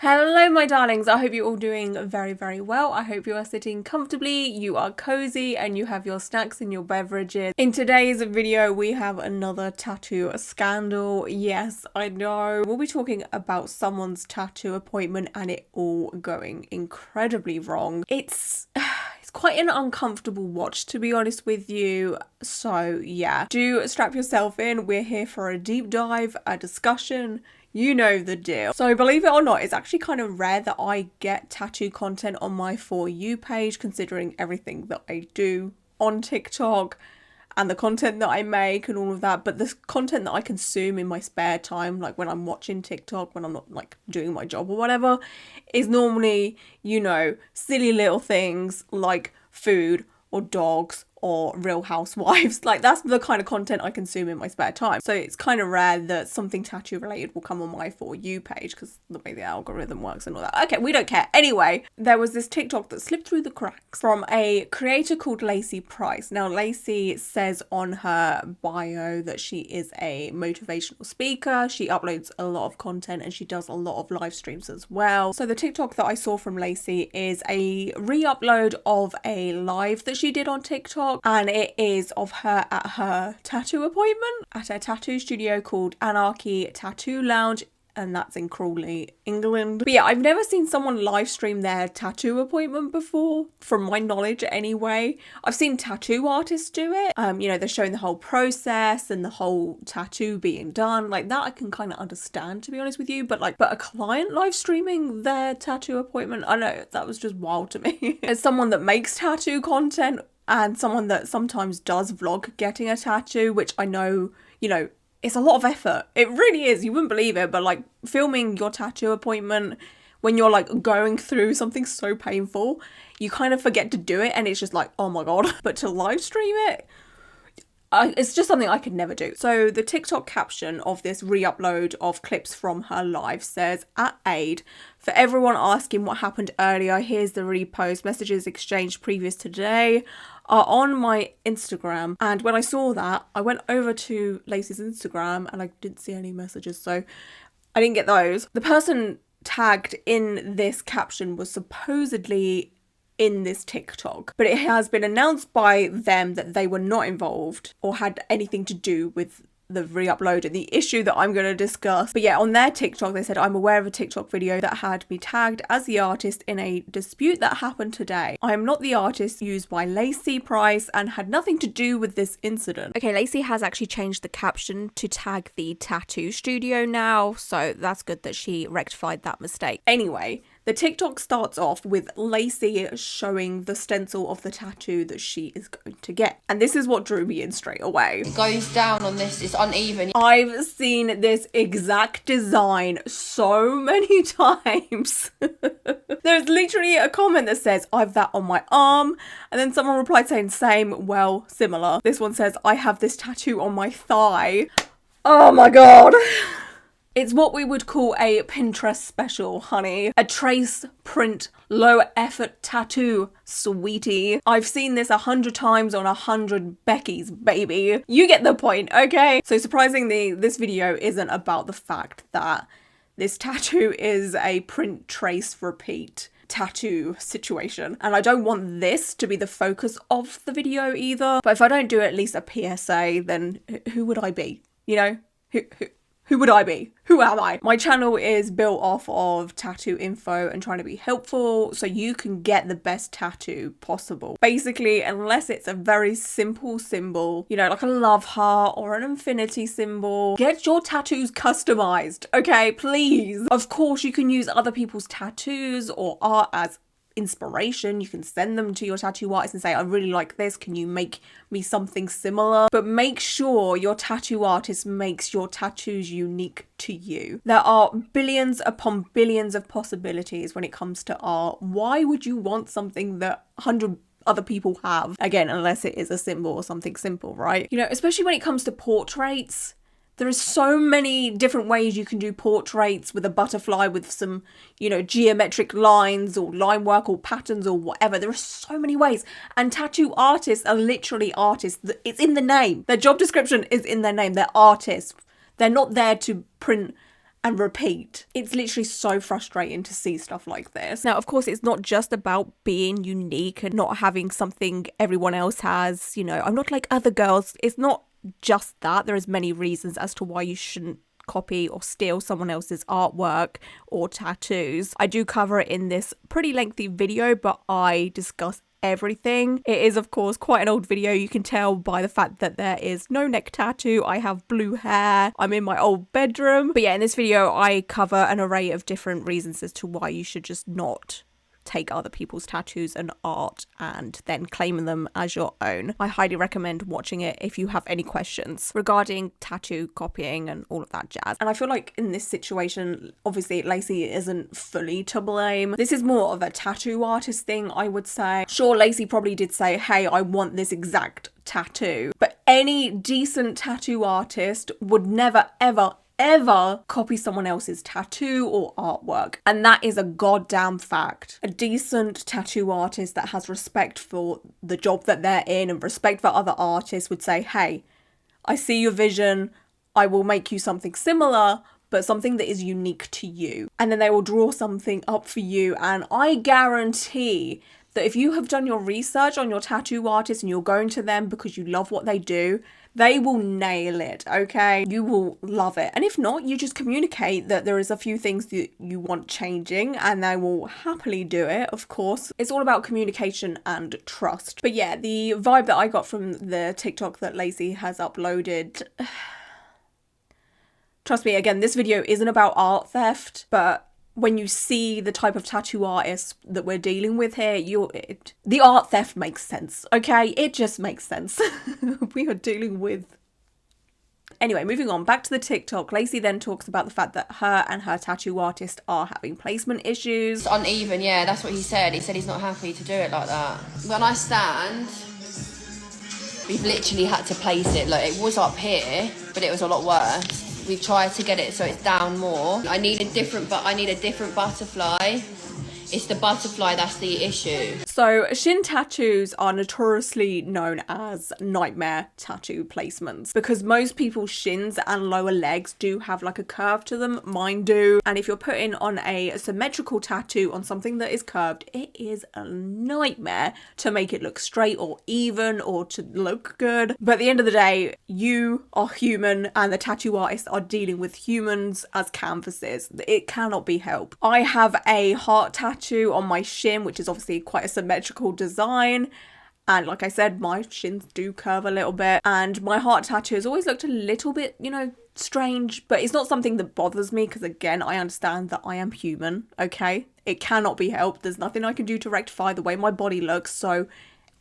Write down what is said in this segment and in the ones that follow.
Hello my darlings, I hope you're all doing very, very well. I hope you are sitting comfortably, you are cozy and you have your snacks and your beverages. In today's video we have another tattoo scandal. Yes, I know. We'll be talking about someone's tattoo appointment and it all going incredibly wrong. It's quite an uncomfortable watch, to be honest with you. So yeah, do strap yourself in. We're here for a deep dive, a discussion. You know the deal. So believe it or not, it's actually kind of rare that I get tattoo content on my For You page, considering everything that I do on TikTok and the content that I make and all of that. But the content that I consume in my spare time, like when I'm watching TikTok, when I'm not like doing my job or whatever, is normally, you know, silly little things like food or dogs or Real Housewives. Like that's the kind of content I consume in my spare time. So it's kind of rare that something tattoo related will come on my For You page because the way the algorithm works and all that. Okay, we don't care. Anyway, there was this TikTok that slipped through the cracks from a creator called Lacy Price. Now, Lacy says on her bio that she is a motivational speaker. She uploads a lot of content and she does a lot of live streams as well. So the TikTok that I saw from Lacy is a re-upload of a live that she did on TikTok. And it is of her at her tattoo appointment at a tattoo studio called Anarchy Tattoo Lounge, and that's in Crawley, England. But yeah, I've never seen someone live stream their tattoo appointment before, from my knowledge anyway. I've seen tattoo artists do it. You know, they're showing the whole process and the whole tattoo being done. Like that I can kind of understand, to be honest with you. But a client live streaming their tattoo appointment, I know, that was just wild to me. As someone that makes tattoo content and someone that sometimes does vlog getting a tattoo, which I know, you know, it's a lot of effort. It really is. You wouldn't believe it, but like filming your tattoo appointment when you're like going through something so painful, you kind of forget to do it and it's just like, oh my God. But to live stream it, it's just something I could never do. So the TikTok caption of this re-upload of clips from her live says, at aid, for everyone asking what happened earlier, here's the repost. Messages exchanged previous to today are on my Instagram. And when I saw that, I went over to Lacy's Instagram and I didn't see any messages. So I didn't get those. The person tagged in this caption was supposedly in this TikTok, but it has been announced by them that they were not involved or had anything to do with the re-upload and the issue that I'm going to discuss. But yeah, on their TikTok, they said, I'm aware of a TikTok video that had me tagged as the artist in a dispute that happened today. I am not the artist used by Lacy Price and had nothing to do with this incident. Okay, Lacy has actually changed the caption to tag the tattoo studio now, so that's good that she rectified that mistake. Anyway, the TikTok starts off with Lacy showing the stencil of the tattoo that she is going to get. And this is what drew me in straight away. It goes down on this, it's uneven. I've seen this exact design so many times. There's literally a comment that says, I have that on my arm. And then someone replied saying, same, well, similar. This one says, I have this tattoo on my thigh. Oh my God. It's what we would call a Pinterest special, honey. A trace print, low effort tattoo, sweetie. I've seen this 100 times on 100 Beckys, baby. You get the point, okay? So surprisingly, this video isn't about the fact that this tattoo is a print, trace, repeat tattoo situation. And I don't want this to be the focus of the video either. But if I don't do at least a PSA, then who would I be? You know? Who would I be? Who am I? My channel is built off of tattoo info and trying to be helpful so you can get the best tattoo possible. Basically, unless it's a very simple symbol, you know, like a love heart or an infinity symbol, get your tattoos customized, okay? Please. Of course, you can use other people's tattoos or art as inspiration. You can send them to your tattoo artist and say, I really like this, can you make me something similar? But make sure your tattoo artist makes your tattoos unique to you. There are billions upon billions of possibilities when it comes to art. Why would you want something that 100 other people have? Again, unless it is a symbol or something simple, right? You know, especially when it comes to portraits. There are so many different ways you can do portraits with a butterfly with some, you know, geometric lines or line work or patterns or whatever. There are so many ways. And tattoo artists are literally artists. It's in the name. Their job description is in their name. They're artists. They're not there to print and repeat. It's literally so frustrating to see stuff like this. Now, of course, it's not just about being unique and not having something everyone else has. You know, I'm not like other girls. It's not just that. There is many reasons as to why you shouldn't copy or steal someone else's artwork or tattoos. I do cover it in this pretty lengthy video, but I discuss everything. It is, of course, quite an old video. You can tell by the fact that there is no neck tattoo. I have blue hair. I'm in my old bedroom. But yeah, in this video, I cover an array of different reasons as to why you should just not take other people's tattoos and art and then claim them as your own. I highly recommend watching it if you have any questions regarding tattoo copying and all of that jazz. And I feel like in this situation, obviously Lacy isn't fully to blame. This is more of a tattoo artist thing, I would say. Sure, Lacy probably did say, hey, I want this exact tattoo, but any decent tattoo artist would never ever copy someone else's tattoo or artwork, and that is a goddamn fact. A decent tattoo artist that has respect for the job that they're in and respect for other artists would say, hey, I see your vision, I will make you something similar, but something that is unique to you. And then they will draw something up for you, and I guarantee that if you have done your research on your tattoo artist and you're going to them because you love what they do, they will nail it, okay? You will love it. And if not, you just communicate that there is a few things that you want changing and they will happily do it, of course. It's all about communication and trust. But yeah, the vibe that I got from the TikTok that Lacy has uploaded... Trust me, again, this video isn't about art theft, but when you see the type of tattoo artists that we're dealing with here, the art theft makes sense, okay? It just makes sense. We are dealing with... Anyway, moving on, back to the TikTok. Lacy then talks about the fact that her and her tattoo artist are having placement issues. It's uneven, yeah, that's what he said. He said he's not happy to do it like that. When I stand, we've literally had to place it. Like, it was up here, but it was a lot worse. We've tried to get it so it's down more. I need a different butterfly. It's the butterfly that's the issue. So shin tattoos are notoriously known as nightmare tattoo placements because most people's shins and lower legs do have like a curve to them. Mine do. And if you're putting on a symmetrical tattoo on something that is curved, it is a nightmare to make it look straight or even or to look good. But at the end of the day, you are human and the tattoo artists are dealing with humans as canvases. It cannot be helped. I have a heart tattoo on my shin, which is obviously quite a symmetrical design, and like I said, my shins do curve a little bit, and my heart tattoo has always looked a little bit, you know, strange, but it's not something that bothers me because again, I understand that I am human, okay? It cannot be helped. There's nothing I can do to rectify the way my body looks, so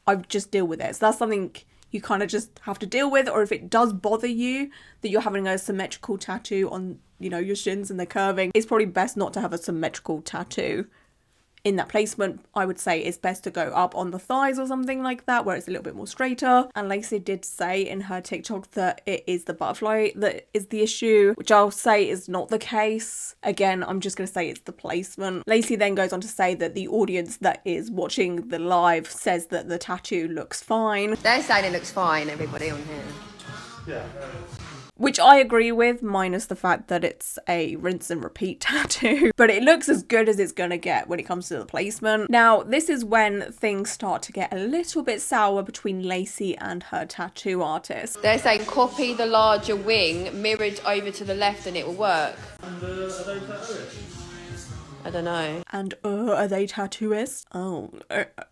I just deal with it. So that's something you kind of just have to deal with. Or if it does bother you that you're having a symmetrical tattoo on, you know, your shins and they're curving, it's probably best not to have a symmetrical tattoo in that placement. I would say it's best to go up on the thighs or something like that where it's a little bit more straighter. And Lacy did say in her TikTok that it is the butterfly that is the issue, which I'll say is not the case. Again, I'm just going to say it's the placement. Lacy then goes on to say that the audience that is watching the live says that the tattoo looks fine. They're saying it looks fine, everybody on here. Yeah. Which I agree with, minus the fact that it's a rinse and repeat tattoo. But it looks as good as it's gonna get when it comes to the placement. Now, this is when things start to get a little bit sour between Lacy and her tattoo artist. They're saying copy the larger wing, mirrored over to the left and it will work. And are they tattooists? I don't know. And are they tattooists? Oh,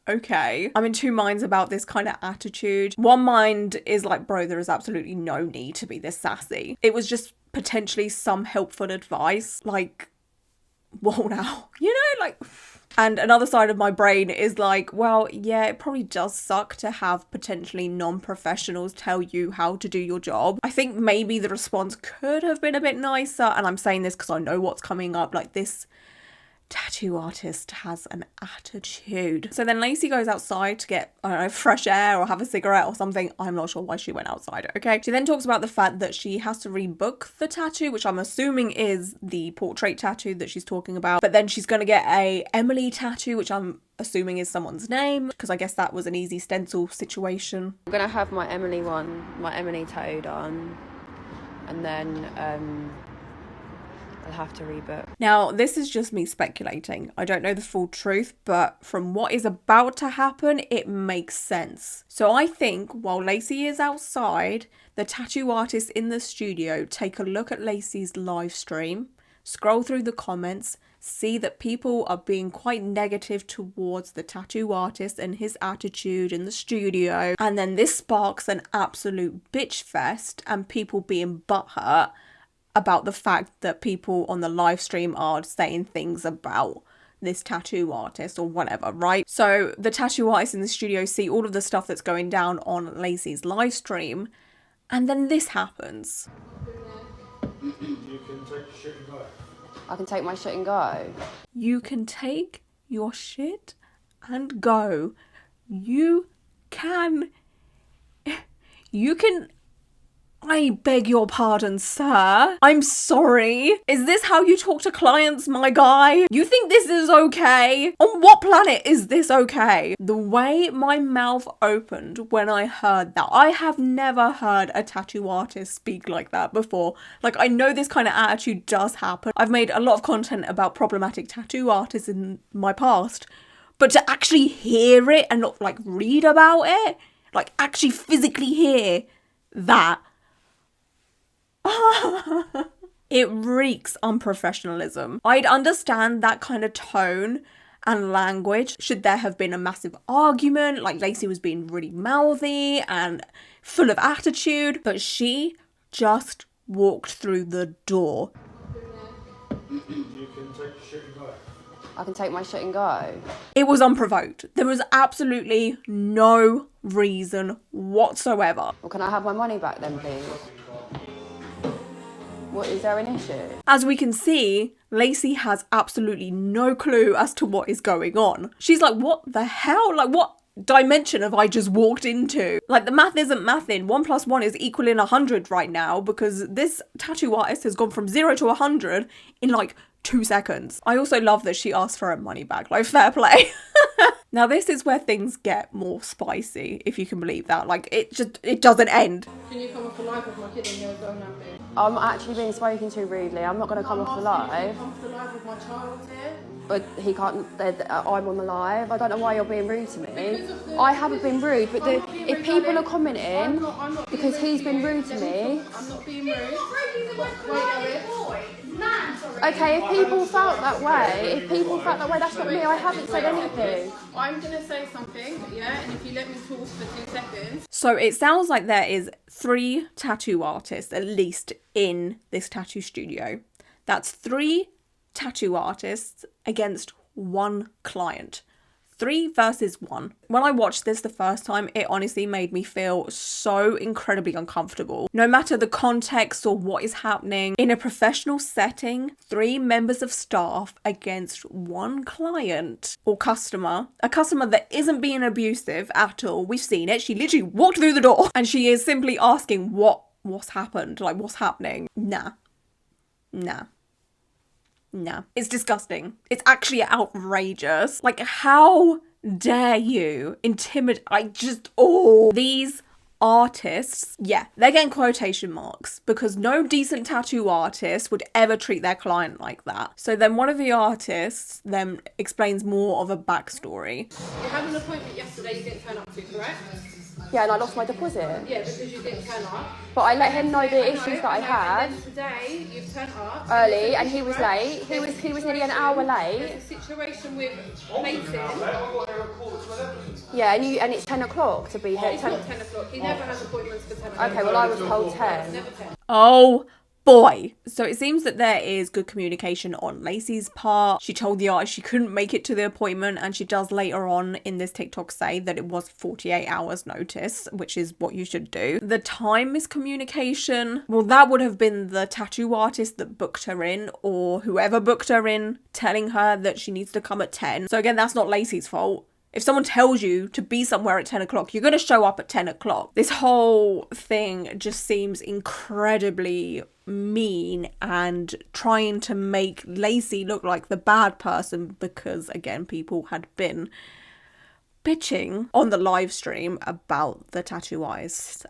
okay. I'm in two minds about this kind of attitude. One mind is like, bro, there is absolutely no need to be this sassy. It was just potentially some helpful advice. Like, whoa now. You know, like... And another side of my brain is like, well, yeah, it probably does suck to have potentially non-professionals tell you how to do your job. I think maybe the response could have been a bit nicer. And I'm saying this because I know what's coming up. Like, this tattoo artist has an attitude. So then Lacy goes outside to get, I don't know, fresh air or have a cigarette or something. I'm not sure why she went outside, okay? She then talks about the fact that she has to rebook the tattoo, which I'm assuming is the portrait tattoo that she's talking about. But then she's going to get a Emily tattoo, which I'm assuming is someone's name, because I guess that was an easy stencil situation. I'm going to have my Emily tattooed on. And then I'll have to rebook. Now, this is just me speculating. I don't know the full truth, but from what is about to happen, it makes sense. So I think while Lacy is outside, the tattoo artists in the studio take a look at Lacy's live stream, scroll through the comments, see that people are being quite negative towards the tattoo artist and his attitude in the studio, and then this sparks an absolute bitch fest and people being butthurt about the fact that people on the live stream are saying things about this tattoo artist or whatever, right? So the tattoo artists in the studio see all of the stuff that's going down on Lacy's live stream, and then this happens. You can take your shit and go. I can take my shit and go. You can take your shit and go. You can... I beg your pardon, sir. I'm sorry. Is this how you talk to clients, my guy? You think this is okay? On what planet is this okay? The way my mouth opened when I heard that, I have never heard a tattoo artist speak like that before. Like, I know this kind of attitude does happen. I've made a lot of content about problematic tattoo artists in my past, but to actually hear it and not like read about it, like actually physically hear that, it reeks unprofessionalism. I'd understand that kind of tone and language should there have been a massive argument, like Lacy was being really mouthy and full of attitude, but she just walked through the door. You can take your shit and go. I can take my shit and go. It was unprovoked. There was absolutely no reason whatsoever. Well, can I have my money back then, please? What, is there an issue? As we can see, Lacy has absolutely no clue as to what is going on. She's like, what the hell? Like, what dimension have I just walked into? Like, the math isn't mathing. 1 + 1 is equaling 100 right now because this tattoo artist has gone from 0 to 100 in like 2 seconds. I also love that she asked for her money back. Like, fair play. Now, this is where things get more spicy, if you can believe that. Like, it doesn't end. Can you come off the live with my kid and you're going at me? I'm actually being spoken to rudely. I'm not going to come off the live. Come off the live with my child here? But he can't, I'm on the live. I don't know why you're being rude to me. Because of the- I haven't been rude, but I'm not being if rude, people darling. are commenting I'm not being because rude. he's been rude to me. I'm not being rude. Okay, if people felt that way, that's not me. I haven't said anything. I'm going to say something, yeah? And if you let me talk for 2 seconds. So it sounds like there is 3 tattoo artists at least in this tattoo studio. That's 3 tattoo artists against 1 client. 3 versus 1. When I watched this the first time, it honestly made me feel so incredibly uncomfortable. No matter the context or what is happening, in a professional setting, 3 members of staff against 1 client or customer, a customer that isn't being abusive at all. We've seen it. She literally walked through the door and she is simply asking what's happened, like what's happening. Nah. It's disgusting. It's actually outrageous. Like, how dare you intimidate? These artists, yeah, they're getting quotation marks because no decent tattoo artist would ever treat their client like that. So then one of the artists then explains more of a backstory. You had an appointment yesterday you didn't turn up to, correct? Yeah, and I lost my deposit. Yeah, because you didn't turn up. But I let him know the issues that I had And then today you've turned up. early, and he was late. He was nearly an hour late. There's a situation with plating. Yeah, and it's 10 o'clock to be here. It's not 10 o'clock. He never has appointments for 10 o'clock. Okay, well I was told 10. Never 10. Oh boy. So it seems that there is good communication on Lacy's part. She told the artist she couldn't make it to the appointment, and she does later on in this TikTok say that it was 48 hours notice, which is what you should do. The time miscommunication, well, that would have been the tattoo artist that booked her in, or whoever booked her in, telling her that she needs to come at 10. So again, that's not Lacy's fault. If someone tells you to be somewhere at 10 o'clock, you're going to show up at 10 o'clock. This whole thing just seems incredibly mean and trying to make Lacy look like the bad person because, again, people had been bitching on the live stream about the tattoo artist.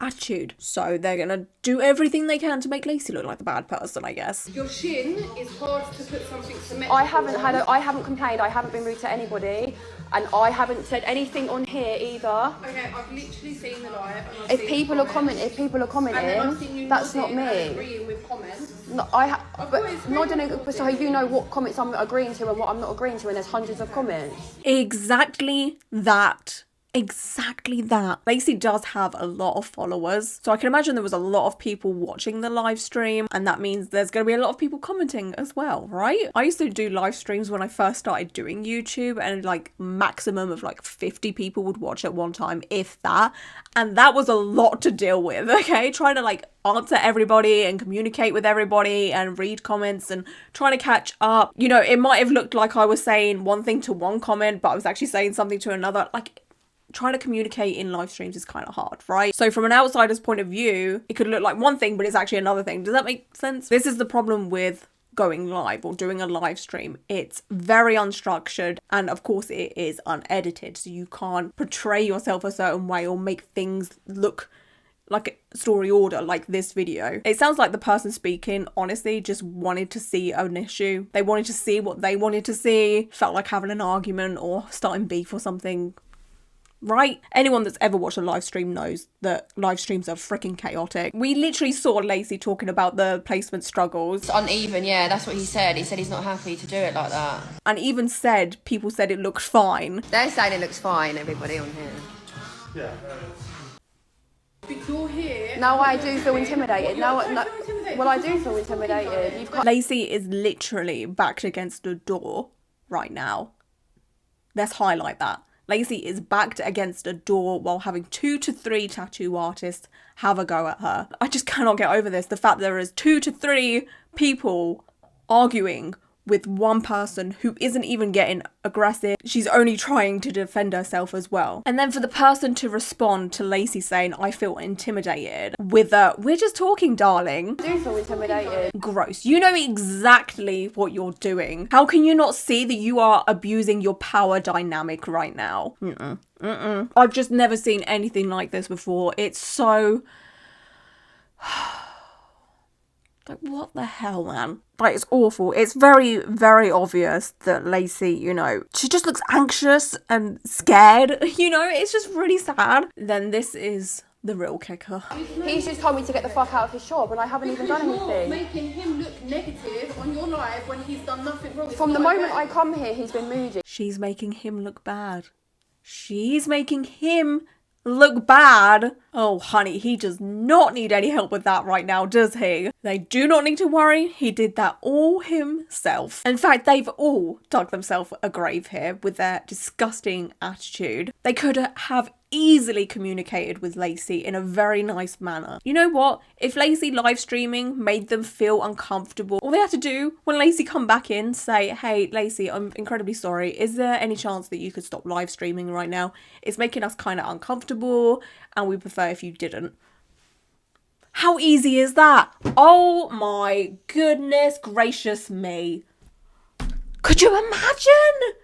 attitude. So they're gonna do everything they can to make Lacy look like the bad person, I guess. Your shin is hard to put something symmetrical. I haven't complained, I haven't been rude to anybody, and I haven't said anything on here either. Okay, I've literally seen the live. And If people are commenting, that's not me. Agreeing with comments. No, but so you know what comments I'm agreeing to and what I'm not agreeing to, and there's hundreds of comments. Exactly that. Exactly that. Lacy does have a lot of followers, so I can imagine there was a lot of people watching the live stream, and that means there's going to be a lot of people commenting as well, right? I used to do live streams when I first started doing YouTube, and like maximum of like 50 people would watch at one time, if that, and that was a lot to deal with, okay? Trying to like answer everybody and communicate with everybody and read comments and trying to catch up. You know, it might have looked like I was saying one thing to one comment, but I was actually saying something to another. Like, trying to communicate in live streams is kind of hard, right? So from an outsider's point of view, it could look like one thing, but it's actually another thing. Does that make sense? This is the problem with going live or doing a live stream. It's very unstructured, and of course it is unedited, so you can't portray yourself a certain way or make things look like a story order like this video. It sounds like the person speaking honestly just wanted to see an issue. They wanted to see what they wanted to see, felt like having an argument or starting beef or something. Right? Anyone that's ever watched a live stream knows that live streams are freaking chaotic. We literally saw Lacy talking about the placement struggles. It's uneven, yeah, that's what he said. He said he's not happy to do it like that. And even said, people said it looked fine. They're saying it looks fine, everybody on here. Yeah. But you're here. No, I do feel intimidated. No, well, I do feel intimidated. You've got... Lacy is literally backed against a door right now. Let's highlight that. Lacy is backed against a door while having 2 to 3 tattoo artists have a go at her. I just cannot get over this. The fact that there is 2 to 3 people arguing with one person who isn't even getting aggressive. She's only trying to defend herself as well. And then for the person to respond to Lacy saying, I feel intimidated, with a, we're just talking, darling. I do feel intimidated. Gross. You know exactly what you're doing. How can you not see that you are abusing your power dynamic right now? I've just never seen anything like this before. It's so... like, what the hell, man? Like, it's awful. It's very, very obvious that Lacy, you know, she just looks anxious and scared, you know? It's just really sad. Then this is the real kicker. He's just told me to get the fuck out of his job, and I haven't even done anything. Making him look negative on your live when he's done nothing wrong. From the moment I come here, he's been moody. She's making him look bad. She's making him look bad. Oh, honey, he does not need any help with that right now, does he? They do not need to worry. He did that all himself. In fact, they've all dug themselves a grave here with their disgusting attitude. They could have easily communicated with Lacy in a very nice manner. You know what? If Lacy live streaming made them feel uncomfortable, all they had to do when Lacy come back in, say, hey, Lacy, I'm incredibly sorry. Is there any chance that you could stop live streaming right now? It's making us kind of uncomfortable and we prefer if you didn't. How easy is that? Oh my goodness gracious me. Could you imagine?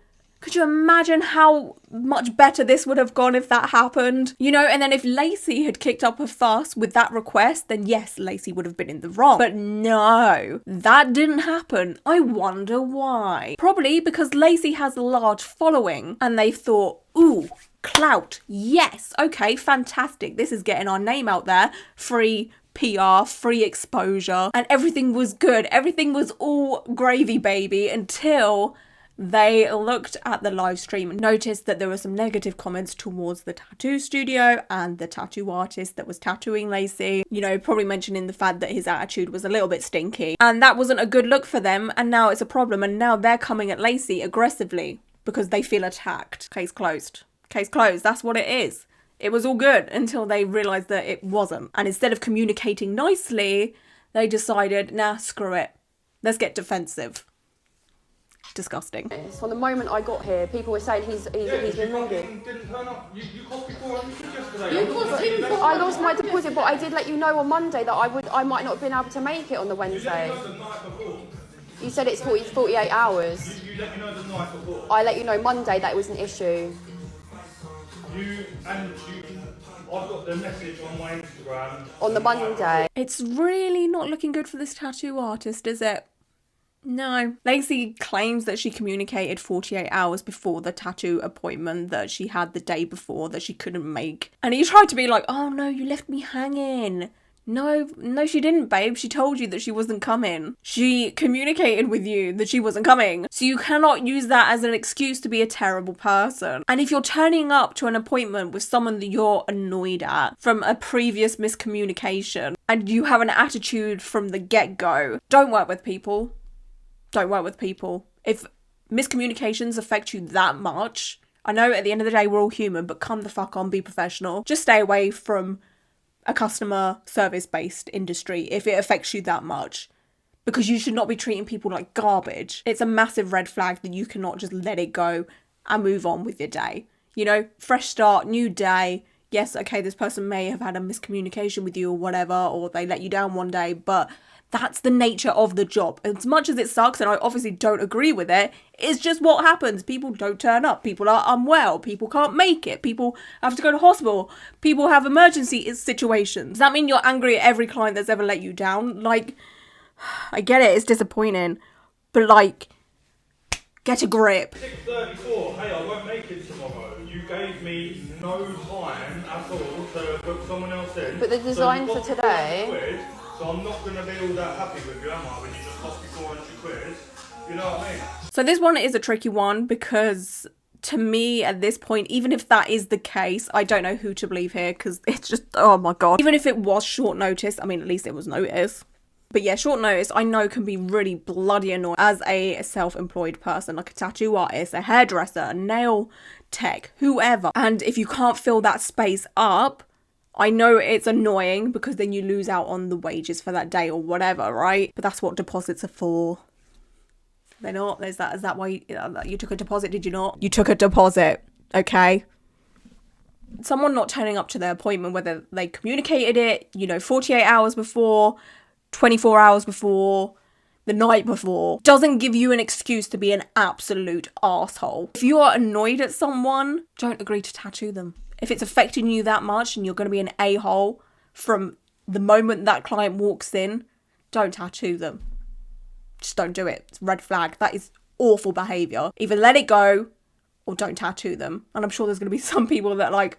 Could you imagine how much better this would have gone if that happened? You know, and then if Lacy had kicked up a fuss with that request, then yes, Lacy would have been in the wrong. But no, that didn't happen. I wonder why. Probably because Lacy has a large following and they thought, ooh, clout. Yes, okay, fantastic. This is getting our name out there. Free PR, free exposure, and everything was good. Everything was all gravy, baby, until they looked at the live stream and noticed that there were some negative comments towards the tattoo studio and the tattoo artist that was tattooing Lacy. You know, probably mentioning the fact that his attitude was a little bit stinky. And that wasn't a good look for them, and now it's a problem, and now they're coming at Lacy aggressively because they feel attacked. Case closed. Case closed. That's what it is. It was all good until they realised that it wasn't. And instead of communicating nicely, they decided, nah, screw it. Let's get defensive. Disgusting. From the moment I got here, people were saying he's been moody. Didn't turn up. You cost me $400 yesterday. You cost him $400. I lost my deposit, but I did let you know on Monday that I might not have been able to make it on the Wednesday. You said it's 48 hours. You let me know the night before. I let you know Monday that it was an issue. I've got the message on my Instagram. On the Monday day. It's really not looking good for this tattoo artist, is it? No. Lacy claims that she communicated 48 hours before the tattoo appointment that she had the day before that she couldn't make. And he tried to be like, oh no, you left me hanging. No, she didn't, babe. She told you that she wasn't coming. She communicated with you that she wasn't coming. So you cannot use that as an excuse to be a terrible person. And if you're turning up to an appointment with someone that you're annoyed at from a previous miscommunication and you have an attitude from the get-go, don't work with people. Don't work with people. If miscommunications affect you that much, I know at the end of the day we're all human, but come the fuck on, be professional. Just stay away from a customer service based industry if it affects you that much, because you should not be treating people like garbage. It's a massive red flag that you cannot just let it go and move on with your day. You know, fresh start, new day. Yes, okay, this person may have had a miscommunication with you or whatever, or they let you down one day, but that's the nature of the job. As much as it sucks, and I obviously don't agree with it, it's just what happens. People don't turn up. People are unwell. People can't make it. People have to go to hospital. People have emergency situations. Does that mean you're angry at every client that's ever let you down? Like, I get it. It's disappointing. But, like, get a grip. 6:34. Hey, I won't make it tomorrow. You gave me no time at all to book someone else in. But the design for today... So I'm not going to be all that happy with you, am I, when you just cost me 400 quid? You know what I mean? So this one is a tricky one because to me at this point, even if that is the case, I don't know who to believe here because it's just, oh my God. Even if it was short notice, I mean, at least it was notice. But yeah, short notice, I know can be really bloody annoying as a self-employed person, like a tattoo artist, a hairdresser, a nail tech, whoever. And if you can't fill that space up, I know it's annoying because then you lose out on the wages for that day or whatever, right? But that's what deposits are for. They're not. Is that why you took a deposit, did you not? You took a deposit, okay? Someone not turning up to their appointment, whether they communicated it, 48 hours before, 24 hours before, the night before, doesn't give you an excuse to be an absolute asshole. If you are annoyed at someone, don't agree to tattoo them. If it's affecting you that much and you're going to be an a-hole from the moment that client walks in, don't tattoo them. Just don't do it. It's a red flag. That is awful behaviour. Either let it go or don't tattoo them. And I'm sure there's going to be some people that are like,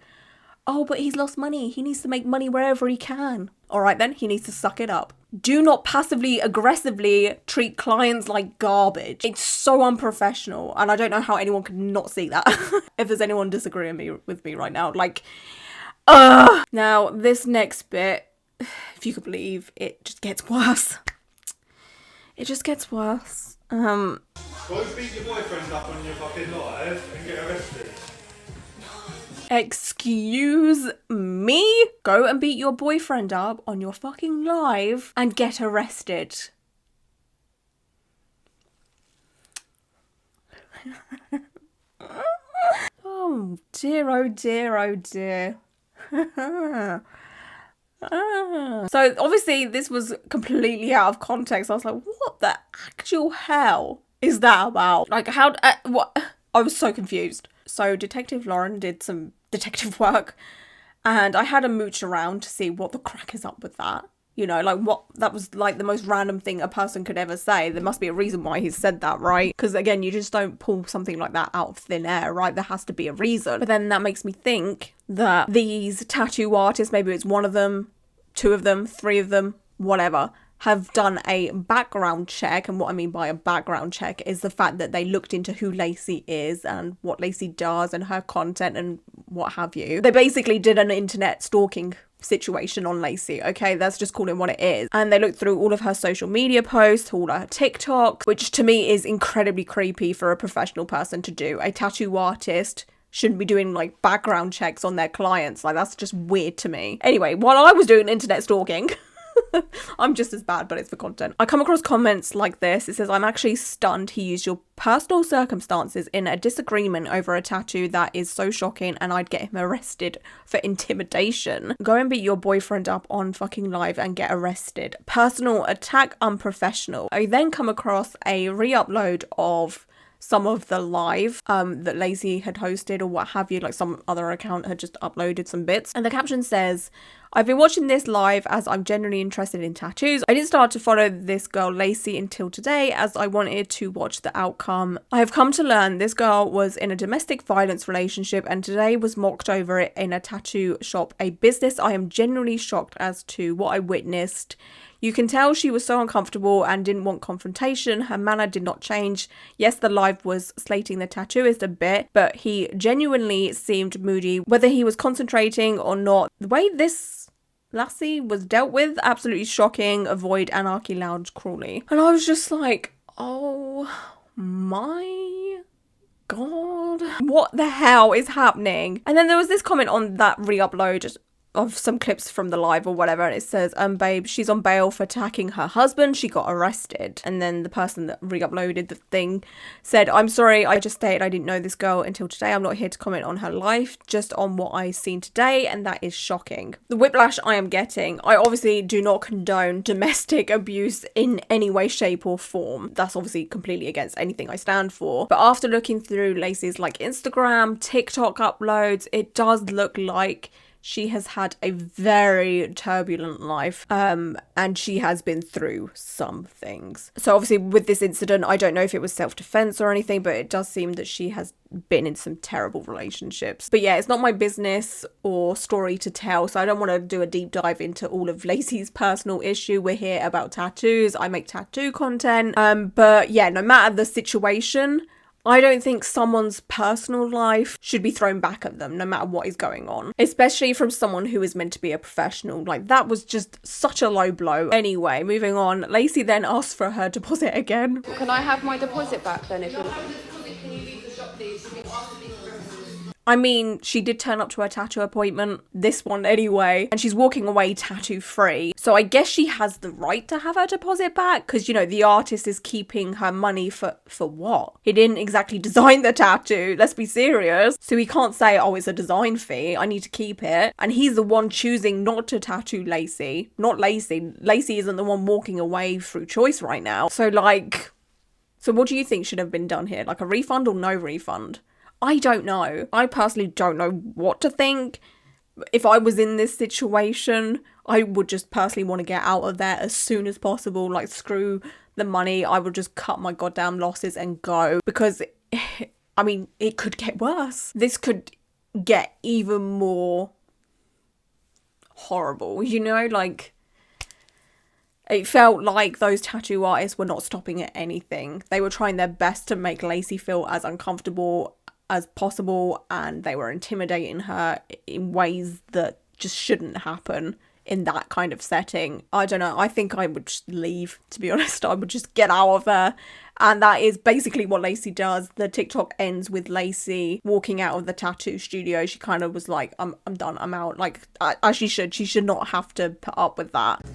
oh, but he's lost money. He needs to make money wherever he can. All right, then he needs to suck it up. Do not passively aggressively treat clients like garbage. It's so unprofessional. And I don't know how anyone could not see that. If there's anyone disagreeing with me right now, like, Now, this next bit, if you could believe, it just gets worse. It just gets worse. Go beat your boyfriend up on your fucking live and get arrested. Excuse me? Go and beat your boyfriend up on your fucking live and get arrested. Oh dear, oh dear, oh dear. So obviously this was completely out of context. I was like, what the actual hell is that about? Like, what? I was so confused. So Detective Lauren did some detective work and I had a mooch around to see what the crack is up with that. Like what, that was like the most random thing a person could ever say. There must be a reason why he said that, right? Because again, you just don't pull something like that out of thin air, right? There has to be a reason. But then that makes me think that these tattoo artists, maybe it's one of them, two of them, three of them, whatever, have done a background check. And what I mean by a background check is the fact that they looked into who Lacy is and what Lacy does and her content and what have you. They basically did an internet stalking situation on Lacy, okay? Let's just call it what it is. And they looked through all of her social media posts, all of her TikToks, which to me is incredibly creepy for a professional person to do. A tattoo artist shouldn't be doing like background checks on their clients. Like, that's just weird to me. Anyway, while I was doing internet stalking, I'm just as bad, but it's for content. I come across comments like this. It says, I'm actually stunned he used your personal circumstances in a disagreement over a tattoo that is so shocking and I'd get him arrested for intimidation. Go and beat your boyfriend up on fucking live and get arrested. Personal attack, unprofessional. I then come across a re-upload of some of the live that Lacy had hosted or what have you, like some other account had just uploaded some bits. And the caption says, I've been watching this live as I'm genuinely interested in tattoos. I didn't start to follow this girl Lacy until today as I wanted to watch the outcome. I have come to learn this girl was in a domestic violence relationship and today was mocked over it in a tattoo shop, a business. I am genuinely shocked as to what I witnessed. You can tell she was so uncomfortable and didn't want confrontation. Her manner did not change. Yes, the live was slating the tattooist a bit, but he genuinely seemed moody, whether he was concentrating or not. The way this lassie was dealt with, absolutely shocking. Avoid anarchy lounge cruelly. And I was just like, oh my God, what the hell is happening? And then there was this comment on that re-upload of some clips from the live or whatever, and it says, babe, she's on bail for attacking her husband. She got arrested. And then the person that re-uploaded the thing said, I'm sorry, I just stated I didn't know this girl until today. I'm not here to comment on her life, just on what I've seen today, and that is shocking. The whiplash I am getting, I obviously do not condone domestic abuse in any way, shape or form. That's obviously completely against anything I stand for. But after looking through Lacy's like Instagram, TikTok uploads, it does look like she has had a very turbulent life, and she has been through some things. So obviously with this incident, I don't know if it was self-defense or anything, but it does seem that she has been in some terrible relationships. But yeah, it's not my business or story to tell, so I don't want to do a deep dive into all of Lacy's personal issue. We're here about tattoos. I make tattoo content. But yeah, no matter the situation, I don't think someone's personal life should be thrown back at them no matter what is going on, especially from someone who is meant to be a professional. Like, that was just such a low blow. Anyway, moving on. Lacy then asked for her deposit again. Can I have my deposit back then? I mean, she did turn up to her tattoo appointment, this one anyway, and she's walking away tattoo free. So I guess she has the right to have her deposit back because, you know, the artist is keeping her money for what? He didn't exactly design the tattoo, let's be serious. So he can't say, oh, it's a design fee, I need to keep it. And he's the one choosing not to tattoo Lacy, not Lacy. Lacy isn't the one walking away through choice right now. So what do you think should have been done here? Like a refund or no refund? I don't know. I personally don't know what to think. If I was in this situation, I would just personally want to get out of there as soon as possible. Like, screw the money. I would just cut my goddamn losses and go. Because, I mean, it could get worse. This could get even more horrible, you know? Like, it felt like those tattoo artists were not stopping at anything. They were trying their best to make Lacy feel as uncomfortable as possible, and they were intimidating her in ways that just shouldn't happen in that kind of setting. I don't know. I think I would just leave, to be honest. I would just get out of there. And that is basically what Lacy does. The TikTok ends with Lacy walking out of the tattoo studio. She kind of was like, I'm done, I'm out. Like, as she should. She should not have to put up with that.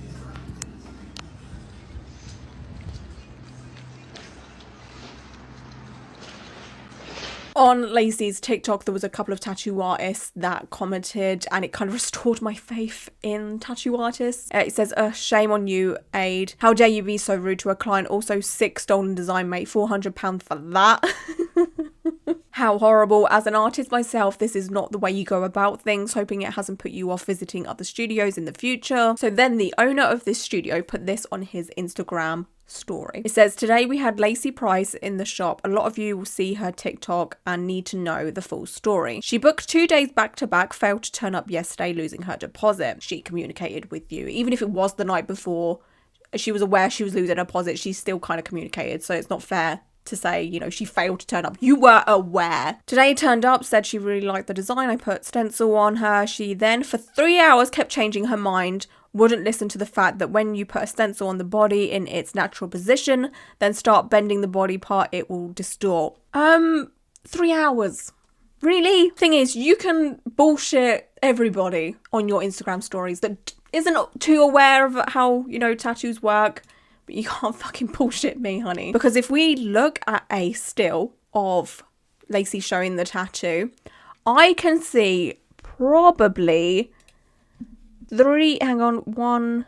On Lacy's TikTok, there was a couple of tattoo artists that commented, and it kind of restored my faith in tattoo artists. It says, shame on you, Aid. How dare you be so rude to a client? Also, 6 stolen design, mate. £400 for that. How horrible. As an artist myself, this is not the way you go about things. Hoping it hasn't put you off visiting other studios in the future. So then the owner of this studio put this on his Instagram story. It says, today we had Lacy Price in the shop. A lot of you will see her TikTok and need to know the full story. She booked 2 days back to back, failed to turn up yesterday, losing her deposit. She communicated with you. Even if it was the night before, she was aware she was losing her deposit, she still kind of communicated. So it's not fair to say, you know, she failed to turn up. You were aware. Today turned up, said she really liked the design. I put stencil on her. She then for 3 hours kept changing her mind, wouldn't listen to the fact that when you put a stencil on the body in its natural position, then start bending the body part, it will distort. 3 hours. Really? Thing is, you can bullshit everybody on your Instagram stories that isn't too aware of how, you know, tattoos work. But you can't fucking bullshit me, honey. Because if we look at a still of Lacy showing the tattoo, I can see probably 3, hang on, 1.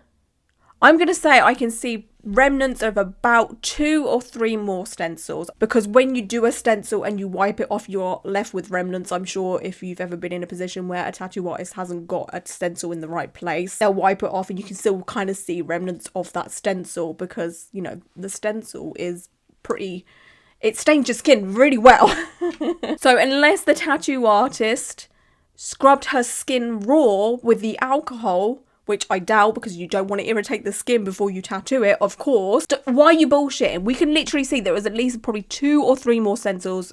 I'm going to say I can see remnants of about 2 or 3 more stencils, because when you do a stencil and you wipe it off, you're left with remnants. I'm sure if you've ever been in a position where a tattoo artist hasn't got a stencil in the right place, they'll wipe it off and you can still kind of see remnants of that stencil, because, you know, the stencil is pretty, it stains your skin really well. So unless the tattoo artist scrubbed her skin raw with the alcohol, which I doubt, because you don't want to irritate the skin before you tattoo it, of course. Why are you bullshitting? We can literally see there was at least probably 2 or 3 more stencils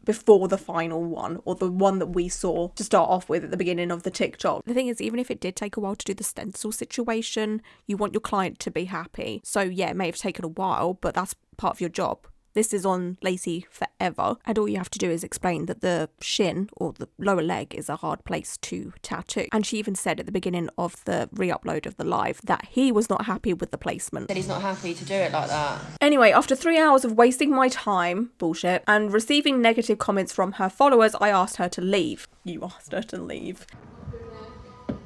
before the final one, or the one that we saw to start off with at the beginning of the TikTok. The thing is, even if it did take a while to do the stencil situation, you want your client to be happy. So yeah, it may have taken a while, but that's part of your job. This is on Lacy forever, and all you have to do is explain that the shin, or the lower leg, is a hard place to tattoo. And she even said at the beginning of the re-upload of the live that he was not happy with the placement. Said he's not happy to do it like that. Anyway, after 3 hours of wasting my time, bullshit, and receiving negative comments from her followers, I asked her to leave. You asked her to leave.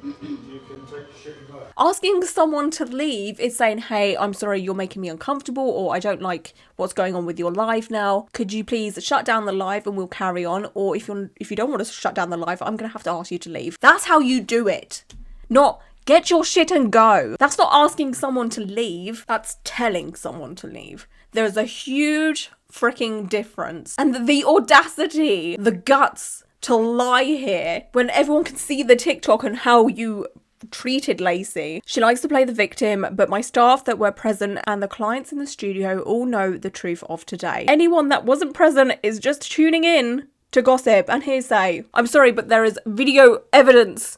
You can take your shit and go. Asking someone to leave is saying, hey, I'm sorry, you're making me uncomfortable, or I don't like what's going on with your live now. Could you please shut down the live and we'll carry on? Or if you don't want to shut down the live, I'm going to have to ask you to leave. That's how you do it. Not get your shit and go. That's not asking someone to leave. That's telling someone to leave. There's a huge freaking difference. And the audacity, the guts to lie here when everyone can see the TikTok and how you treated Lacy. She likes to play the victim, but my staff that were present and the clients in the studio all know the truth of today. Anyone that wasn't present is just tuning in to gossip and hearsay. I'm sorry, but there is video evidence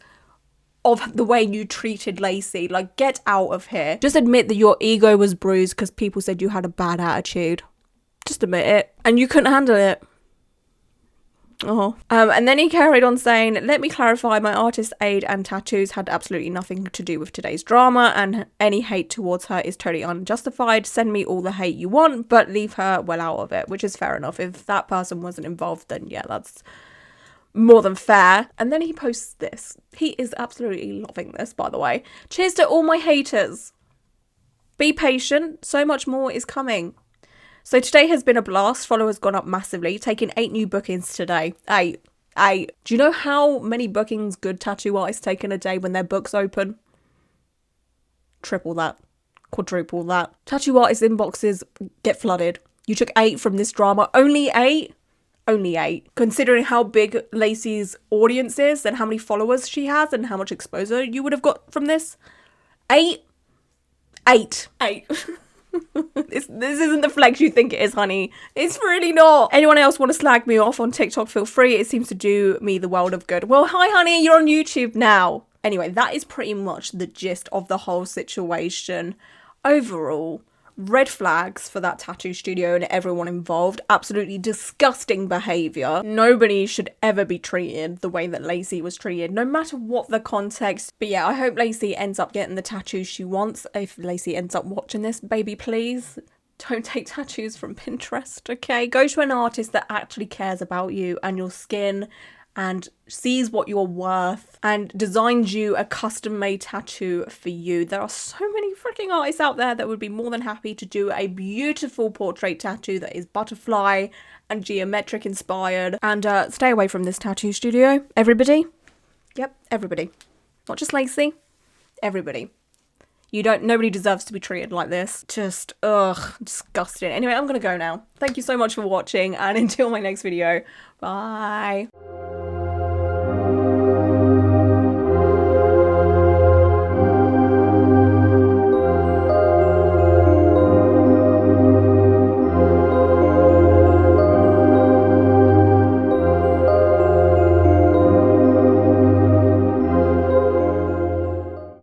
of the way you treated Lacy. Like, get out of here. Just admit that your ego was bruised because people said you had a bad attitude. Just admit it. And you couldn't handle it. And then he carried on saying, let me clarify, my artist aid and tattoos had absolutely nothing to do with today's drama, and any hate towards her is totally unjustified. Send me all the hate you want, but leave her well out of it, which is fair enough. If that person wasn't involved, then yeah, that's more than fair. And then he posts this. He is absolutely loving this, by the way. Cheers to all my haters. Be patient, so much more is coming. So today has been a blast. Followers gone up massively, taking 8 new bookings today. 8. Do you know how many bookings good tattoo artists take in a day when their books open? Triple that. Quadruple that. Tattoo artists' inboxes get flooded. You took 8 from this drama. Only 8? Only 8. Considering how big Lacy's audience is and how many followers she has and how much exposure you would have got from this. 8? 8. This isn't the flex you think it is, honey. It's really not. Anyone else want to slag me off on TikTok, feel free. It seems to do me the world of good. Well, hi, honey. You're on YouTube now. Anyway, that is pretty much the gist of the whole situation. Overall, red flags for that tattoo studio and everyone involved. Absolutely disgusting behaviour. Nobody should ever be treated the way that Lacy was treated, no matter what the context. But yeah, I hope Lacy ends up getting the tattoos she wants. If Lacy ends up watching this, baby, please don't take tattoos from Pinterest, okay? Go to an artist that actually cares about you and your skin and sees what you're worth and designs you a custom-made tattoo for you. There are so many freaking artists out there that would be more than happy to do a beautiful portrait tattoo that is butterfly and geometric inspired. And stay away from this tattoo studio. Everybody. Yep, everybody. Not just Lacy. Everybody. Nobody deserves to be treated like this. Just, disgusting. Anyway, I'm gonna go now. Thank you so much for watching, and until my next video, bye.